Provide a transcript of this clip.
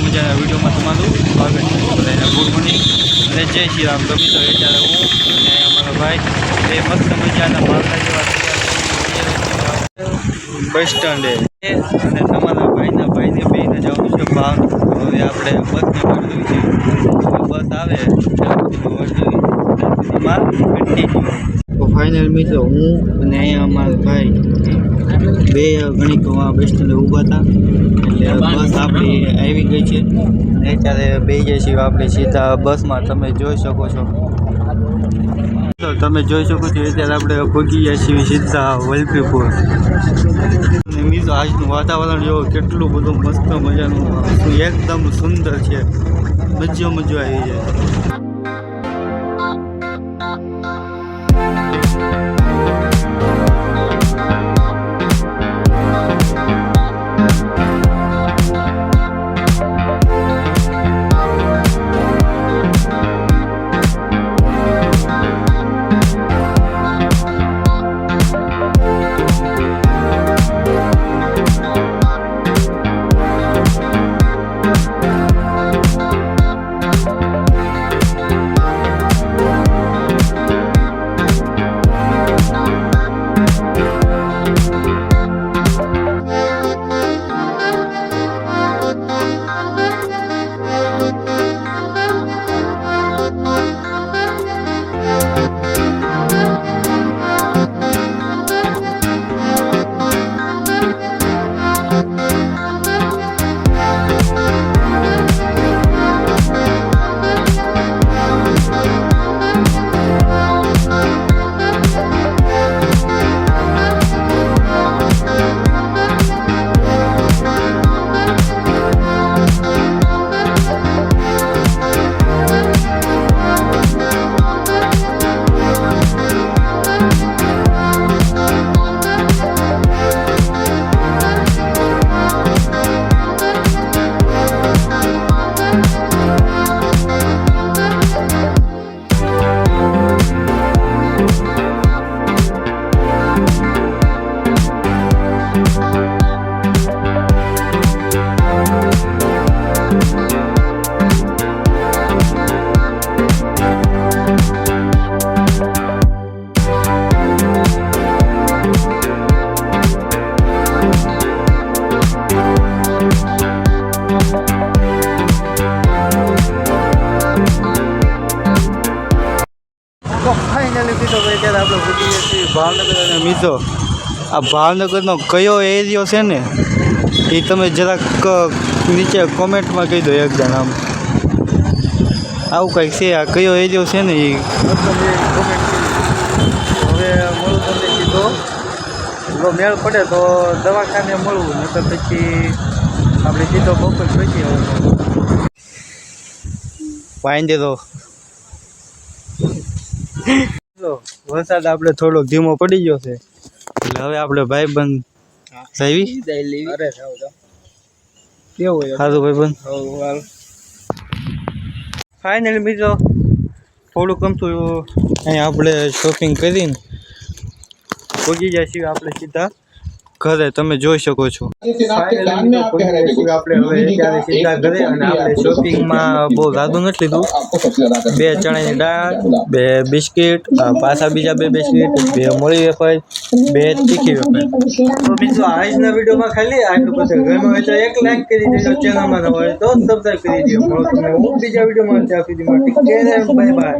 મજાના વિડીયોમાં તમારું સ્વાગત છે. બધાને ગુડ મોર્નિંગ અને જય શ્રી રામ. તો મિત્રો અત્યારે હું અને અમારો ભાઈ એ મસ્ત મજાના માલના જેવા બસ સ્ટેન્ડે અને તમારા ભાઈને બેને જવાનું છે ભાવનગર. હવે આપણે બસને મળવી છે. બસ આવે માલ કન્ટિન્યુ. તો ફાઇનલ મિત્રો હું અને અહીંયા અમારા ભાઈ બે ઘણી બસ સ્ટેન્ડે ઊભા હતા એટલે બસ આપણી આવી ગઈ છે અને અત્યારે બે જઈએ છીએ આપણે સીધા બસમાં. તમે જોઈ શકો છો તો તમે જોઈ શકો છો અત્યારે આપણે પહોંચી ગયા છીએ સીધા વલભીપુર. અને મિત્રો આજનું વાતાવરણ જો કેટલું બધું મસ્ત મજાનું એકદમ સુંદર છે. મજો આવી જાય. આપણે પૂછીએ છીએ ભાવનગર. અને મિત્રો આ ભાવનગરનો કયો એરિયો છે ને એ તમે જરાક નીચે કોમેન્ટમાં કહી દો એકદમ. આમ આવું કંઈક છે. આ કયો એરિયો છે ને એ કોમેન્ટ હવે મળું તમને કીધો જો મેળ પડે તો દવાખાને મળવું, નકર પછી આપણે સીધો બપોર પછી વાંધે તો વરસાદ આપણે થોડોક ધીમો પડી ગયો છે એટલે હવે આપણે ભાઈબંધ જઈવી. સારું ભાઈબંધ. ફાઇનલી મિત્રો થોડુંક ગમતું અહીંયા આપણે શોપિંગ કરીને પહોંચી જાય છીએ આપણે સીધા ઘરે. તમે જોઈ શકો છો આપણે હવે સીધા ઘરે. અને આપણે શોપિંગમાં બહુ જાદુ નથી લીધું. 2 ચણાની દાળ, 2 બિસ્કિટ, પાછા બીજા 2 બિસ્કિટ, 2 મોળી વેફર, 2 તીખી વેફર. તો મિત્રો આજના વિડીયોમાં ખાલી આટલું બધું. ગમ્યું હોય તો એક લાઈક કરી દેજો. ચેનલમાં ન હોય તો સબસ્ક્રાઈબ કરી દેજો. હું બીજા વિડીયોમાં ત્યાં સુધી માટે બાય બાય.